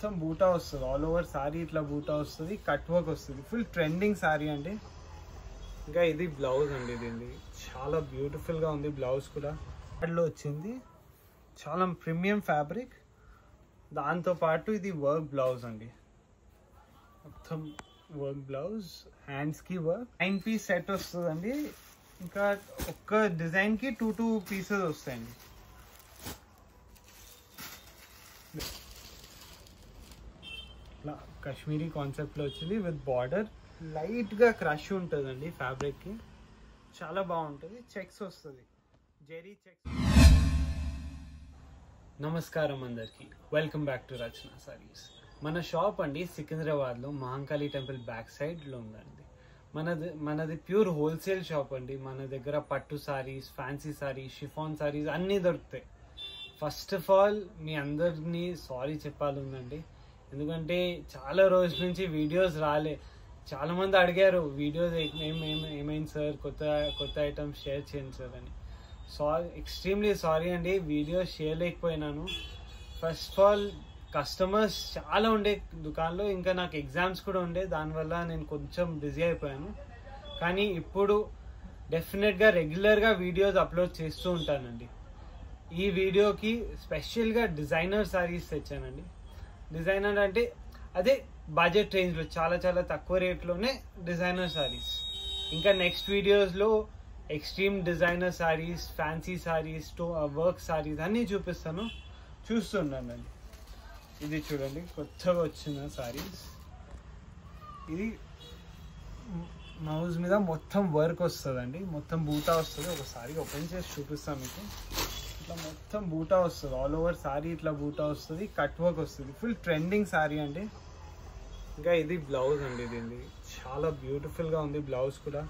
మొత్తం బూటా వస్తుంది, ఆల్ ఓవర్ సారీ ఇట్లా బూటా వస్తుంది, కట్ వర్క్ వస్తుంది, ఫుల్ ట్రెండింగ్ సారీ అండి. ఇంకా ఇది బ్లౌజ్ అండి, ఇది చాలా బ్యూటిఫుల్గా ఉంది. బ్లౌజ్ కూడా లో వచ్చింది, చాలా ప్రీమియం ఫ్యాబ్రిక్. దాంతోపాటు ఇది వర్క్ బ్లౌజ్ అండి, మొత్తం వర్క్ బ్లౌజ్, హ్యాండ్స్కి వర్క్. 9 పీస్ సెట్ వస్తుందండి. ఇంకా ఒక్క డిజైన్కి 2 పీసెస్ వస్తాయండి. ఇట్లా కాశ్మీరీ కాన్సెప్ట్లో వచ్చింది విత్ బార్డర్. లైట్గా క్రష్ ఉంటుందండి ఫ్యాబ్రిక్కి, చాలా బాగుంటుంది. చెక్స్ వస్తుంది, జెరీ చెక్స్. నమస్కారం అందరికి, వెల్కమ్ బ్యాక్ టు రచన సారీస్. మన షాప్ అండి సికింద్రాబాద్లో మహంకాళి టెంపుల్ బ్యాక్ సైడ్లో ఉందండి. మనది ప్యూర్ హోల్సేల్ షాప్ అండి. మన దగ్గర పట్టు సారీస్, ఫ్యాన్సీ సారీస్, షిఫాన్ సారీస్ అన్నీ దొరుకుతాయి. ఫస్ట్ ఆఫ్ ఆల్ మీ అందరినీ సారీ చెప్పాలండి, ఎందుకంటే చాలా రోజుల నుంచి వీడియోస్ రాలే. చాలా మంది అడిగారు వీడియోస్ ఏమైంది సార్, కొత్త ఐటమ్స్ షేర్ చేయండి సార్ అని. ఎక్స్ట్రీమ్లీ సారీ అండి, వీడియోస్ చేయలేకపోయినాను. ఫస్ట్ ఆఫ్ ఆల్ కస్టమర్స్ చాలా ఉండే దుకాణంలో, ఇంకా నాకు ఎగ్జామ్స్ కూడా ఉండే, దానివల్ల నేను కొంచెం బిజీ అయిపోయాను. కానీ ఇప్పుడు డెఫినెట్గా రెగ్యులర్గా వీడియోస్ అప్లోడ్ చేస్తూ ఉంటానండి. ఈ వీడియోకి స్పెషల్గా డిజైనర్ సారీస్ తెచ్చానండి. డిజైనర్ అంటే అదే బడ్జెట్ రేంజ్లో చాలా చాలా తక్కువ రేట్లోనే డిజైనర్ సారీస్. ఇంకా నెక్స్ట్ వీడియోస్లో extreme designer saris, fancy saris, work saris అన్నీ చూపిస్తాను, చూస్తుండండి. ఇది చూడండి, కొత్తగా వచ్చిన సారీస్. ఇది మౌజ్ మీద మొత్తం వర్క్ వస్తుందండి, మొత్తం బూటా వస్తుంది. ఒకసారి ఓపెన్ చేసి చూపిస్తాను మీకు. ఇట్లా మొత్తం బూటా వస్తుంది, ఆల్ ఓవర్ సారీ ఇట్లా బూటా వస్తుంది, కట్ వర్క్ వస్తుంది, ఫుల్ ట్రెండింగ్ సారీ అండి. ఇంకా ఇది బ్లౌజ్ అండి, ఇది చాలా బ్యూటిఫుల్గా ఉంది. బ్లౌజ్ కూడా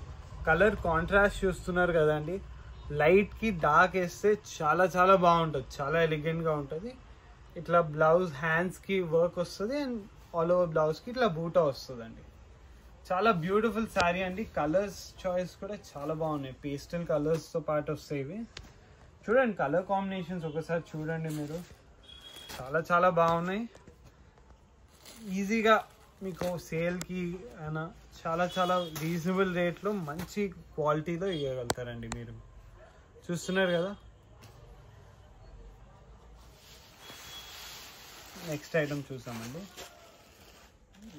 కలర్ కాంట్రాస్ట్ చూస్తున్నారు కదండి, లైట్కి డార్క్ వేస్తే చాలా చాలా బాగుంటుంది, చాలా ఎలిగెంట్గా ఉంటుంది. ఇట్లా బ్లౌజ్ హ్యాండ్స్కి వర్క్ వస్తుంది అండ్ ఆల్ ఓవర్ బ్లౌజ్కి ఇట్లా బూటా వస్తుందండి. చాలా బ్యూటిఫుల్ శారీ అండి. కలర్స్ చాయిస్ కూడా చాలా బాగున్నాయి, పేస్టల్ కలర్స్తో పాటు వస్తాయి ఇవి. చూడండి కలర్ కాంబినేషన్స్ ఒకసారి చూడండి మీరు, చాలా చాలా బాగున్నాయి. ఈజీగా మీకు సేల్కి అయినా చాలా చాలా రీజనబుల్ రేట్లో మంచి క్వాలిటీలో ఇవ్వగలుగుతారండి మీరు. చూస్తున్నారు కదా. నెక్స్ట్ ఐటమ్ చూసామండి.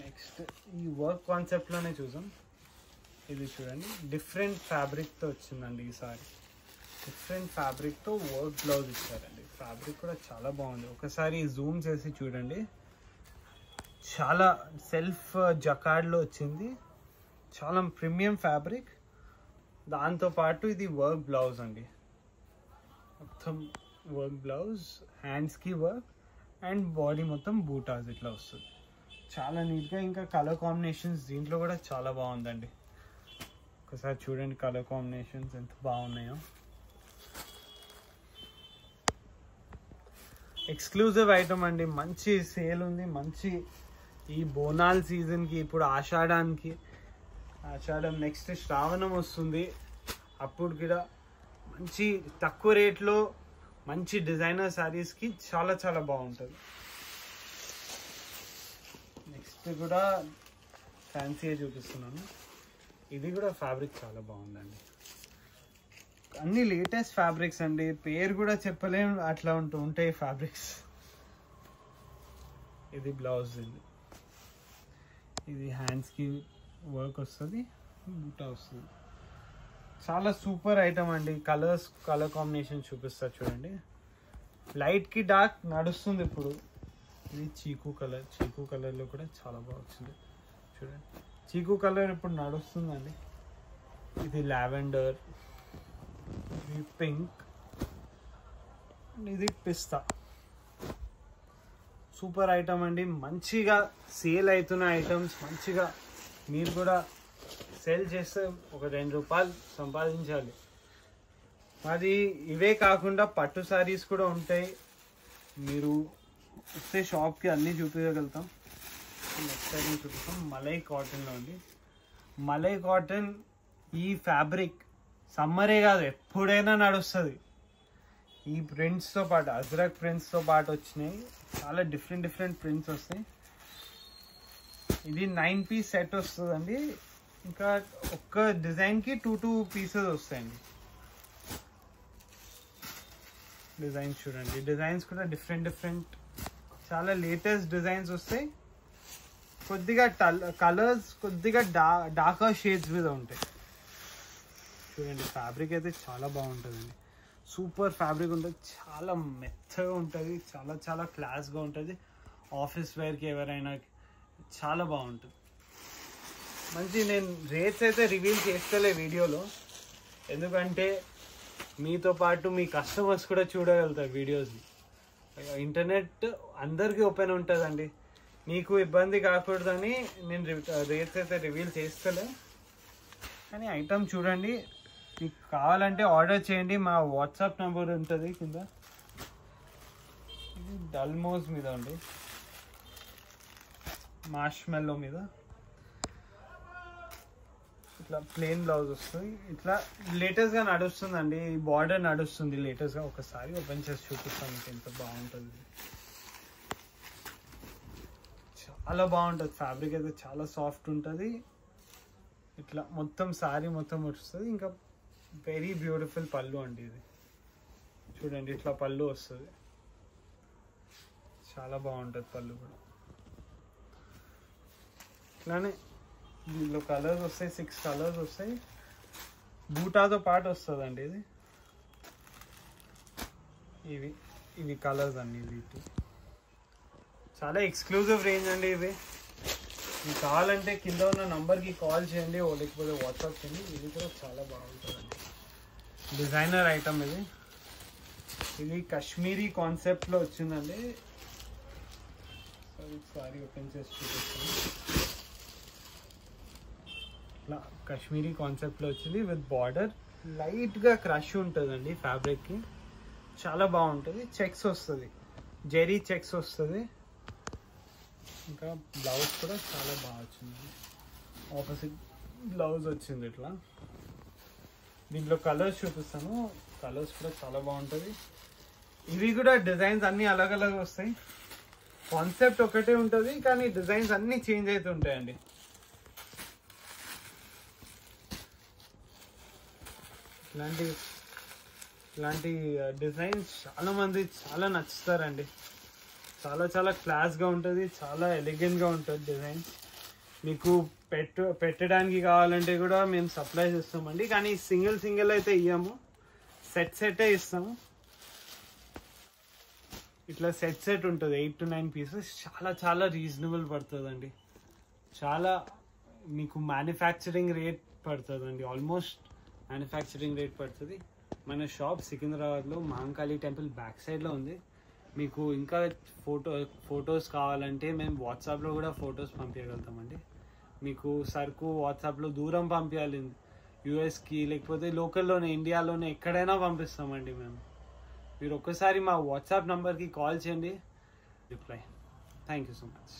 నెక్స్ట్ ఈ వర్క్ కాన్సెప్ట్లోనే చూసాం. ఇది చూడండి, డిఫరెంట్ ఫ్యాబ్రిక్తో వచ్చిందండి ఈ సారీ. డిఫరెంట్ ఫ్యాబ్రిక్తో వర్క్ బ్లౌజ్ ఇచ్చారండి. ఫ్యాబ్రిక్ కూడా చాలా బాగుంది. ఒకసారి జూమ్ చేసి చూడండి, చాలా సెల్ఫ్ జకార్డ్లో వచ్చింది, చాలా ప్రీమియం ఫ్యాబ్రిక్. దాంతోపాటు ఇది వర్క్ బ్లౌజ్ అండి, మొత్తం వర్క్ బ్లౌజ్, హ్యాండ్స్కి వర్క్ అండ్ బాడీ మొత్తం బూటాస్ ఇట్లా వస్తుంది, చాలా నీట్గా. ఇంకా కలర్ కాంబినేషన్స్ దీంట్లో కూడా చాలా బాగుందండి. ఒకసారి చూడండి కలర్ కాంబినేషన్స్ ఎంత బాగున్నాయో. ఎక్స్క్లూజివ్ ఐటమ్ అండి, మంచి సేల్ ఉంది. మంచి ఈ బోనాల్ సీజన్కి, ఇప్పుడు ఆషాఢం నెక్స్ట్ శ్రావణం వస్తుంది, అప్పుడు కూడా మంచి తక్కువ రేట్లో మంచి డిజైనర్ శారీస్కి చాలా చాలా బాగుంటుంది. నెక్స్ట్ కూడా ఫ్యాన్సీ చూపిస్తున్నాను. ఇది కూడా ఫ్యాబ్రిక్ చాలా బాగుందండి. అన్ని లేటెస్ట్ ఫ్యాబ్రిక్స్ అండి, పేరు కూడా చెప్పలేము, అట్లా ఉంటాయి ఫ్యాబ్రిక్స్. ఇది బ్లౌజ్, ఇది హ్యాండ్స్కి వర్క్ వస్తుంది, బూటా వస్తుంది. చాలా సూపర్ ఐటమ్ అండి. కలర్ కాంబినేషన్ చూపిస్తా చూడండి. లైట్కి డార్క్ నడుస్తుంది ఇప్పుడు. ఇది చీకు కలర్లో కూడా చాలా బాగా వచ్చింది చూడండి. చీకు కలర్ ఇప్పుడు నడుస్తుందండి. ఇది లావెండర్, ఇది పింక్, ఇది పిస్తా. సూపర్ ఐటమ్ అండి, మంచిగా సేల్ అవుతున్న ఐటమ్స్. మంచిగా మీరు కూడా సేల్ చేస్తే ఒక 2 రూపాయలు సంపాదించాలి. అది ఇవే కాకుండా పట్టు సారీస్ కూడా ఉంటాయి, మీరు వస్తే షాప్కి అన్నీ చూపించగలుగుతాం. నెక్స్ట్ ఐటమ్ చూపిస్తాం, మలై కాటన్లో అండి. మలై కాటన్ ఈ ఫ్యాబ్రిక్ సమ్మరే కాదు ఎప్పుడైనా నడుస్తుంది. ఈ ప్రింట్స్తో పాటు అజ్రక్ ప్రింట్స్తో పాటు వచ్చినాయి. చాలా డిఫరెంట్ ప్రింట్స్ వస్తాయి. ఇది 9 పీస్ సెట్ వస్తుందండి. ఇంకా ఒక్క డిజైన్కి 2 పీసెస్ వస్తాయండి. డిజైన్స్ చూడండి, డిజైన్స్ కూడా డిఫరెంట్ చాలా లేటెస్ట్ డిజైన్స్ వస్తాయి. కొద్దిగా కలర్స్ కొద్దిగా డార్కర్ షేడ్స్ మీద ఉంటాయి. చూడండి, ఫ్యాబ్రిక్ అయితే చాలా బాగుంటుందండి. సూపర్ ఫ్యాబ్రిక్ ఉంటుంది, చాలా మెత్తగా ఉంటుంది, చాలా క్లాస్గా ఉంటుంది. ఆఫీస్ వేర్కి ఎవరైనా చాలా బాగుంటుంది. నేను రేట్స్ అయితే రివీల్ చేస్తలే వీడియోలో, ఎందుకంటే మీతో పాటు మీ కస్టమర్స్ కూడా చూడగలుగుతారు వీడియోస్ని. ఇంటర్నెట్ అందరికీ ఓపెన్ ఉంటుందండి, మీకు ఇబ్బంది కాకూడదని నేను రేట్స్ అయితే రివీల్ చేస్తలే. కానీ ఐటమ్ చూడండి, మీకు కావాలంటే ఆర్డర్ చేయండి. మా వాట్సాప్ నెంబర్ ఉంటుంది కింద. ఇది డల్మోస్ మీద అండి, మార్ష్మెల్లో మీద ఇట్లా ప్లెయిన్ బ్లౌజ్ వస్తుంది. ఇట్లా లేటెస్ట్గా నడుస్తుందండి, ఈ బార్డర్ నడుస్తుంది లేటెస్ట్గా. ఒకసారి ఓపెన్ చేసి చూపిస్తాను మీకు ఎంత బాగుంటుంది. చాలా బాగుంటుంది, ఫ్యాబ్రిక్ అయితే చాలా సాఫ్ట్ ఉంటుంది. ఇట్లా మొత్తం శారీ మొత్తం వస్తుంది. ఇంకా వెరీ బ్యూటిఫుల్ పళ్ళు అండి ఇది. చూడండి, ఇట్లా పళ్ళు వస్తుంది, చాలా బాగుంటుంది పళ్ళు కూడా. ఇట్లానే దీనిలో కలర్స్ వస్తాయి, 6 కలర్స్ వస్తాయి. బూటాతో పాటు వస్తుందండి ఇది. ఇవి కలర్స్ అండి. ఇది చాలా ఎక్స్క్లూజివ్ రేంజ్ అండి. ఇవి మీకు కావాలంటే కింద ఉన్న నంబర్కి కాల్ చేయండి, లేకపోతే వాట్సాప్ చేయండి. ఇది కూడా చాలా బాగుంటుందండి, డిజైనర్ ఐటమ్ ఇది. ఇది కాశ్మీరీ కాన్సెప్ట్లో వచ్చిందండి. సారీ ఓపెన్ చేసి చూపిస్తాను. ఇట్లా కాశ్మీరీ కాన్సెప్ట్లో వచ్చింది విత్ బార్డర్. లైట్గా క్రష్ ఉంటుందండి ఫ్యాబ్రిక్కి, చాలా బాగుంటుంది. చెక్స్ వస్తుంది, జెరీ చెక్స్ వస్తుంది. ఇంకా బ్లౌజ్ కూడా చాలా బాగా వచ్చింది, ఆపోజిట్ బ్లౌజ్ వచ్చింది ఇట్లా. దీంట్లో కలర్స్ చూపిస్తాను, కలర్స్ కూడా చాలా బాగుంటుంది. ఇవి కూడా డిజైన్స్ అన్నీ అలగ్ వస్తాయి. కాన్సెప్ట్ ఒకటే ఉంటుంది, కానీ డిజైన్స్ అన్నీ చేంజ్ అవుతూ ఉంటాయండి. ఇలాంటి డిజైన్స్ చాలా మంది చాలా నచ్చుతారండి. చాలా క్లాస్గా ఉంటుంది, చాలా ఎలిగెంట్గా ఉంటుంది డిజైన్స్. మీకు పెట్టడానికి కావాలంటే కూడా మేము సప్లై చేస్తామండి, కానీ సింగిల్ అయితే ఇవ్వము, సెటే ఇస్తాము. ఇట్లా సెట్ ఉంటుంది, 8 to 9 పీసెస్. చాలా రీజనబుల్ పడుతుందండి. చాలా మీకు మ్యానుఫ్యాక్చరింగ్ రేట్ పడుతుందండి, ఆల్మోస్ట్ మ్యానుఫ్యాక్చరింగ్ రేట్ పడుతుంది. మన షాప్ సికింద్రాబాద్లో మహంకాళి టెంపుల్ బ్యాక్ సైడ్లో ఉంది. మీకు ఇంకా ఫొటోస్ కావాలంటే మేము వాట్సాప్లో కూడా ఫొటోస్ పంపించగలుగుతామండి. మీకు సరుకు వాట్సాప్లో దూరం పంపించాలి, యూఎస్కి లేకపోతే లోకల్లోనే ఇండియాలోనే ఎక్కడైనా పంపిస్తామండి మేము. మీరు ఒక్కసారి మా వాట్సాప్ నెంబర్కి కాల్ చేయండి, reply. Thank you so much.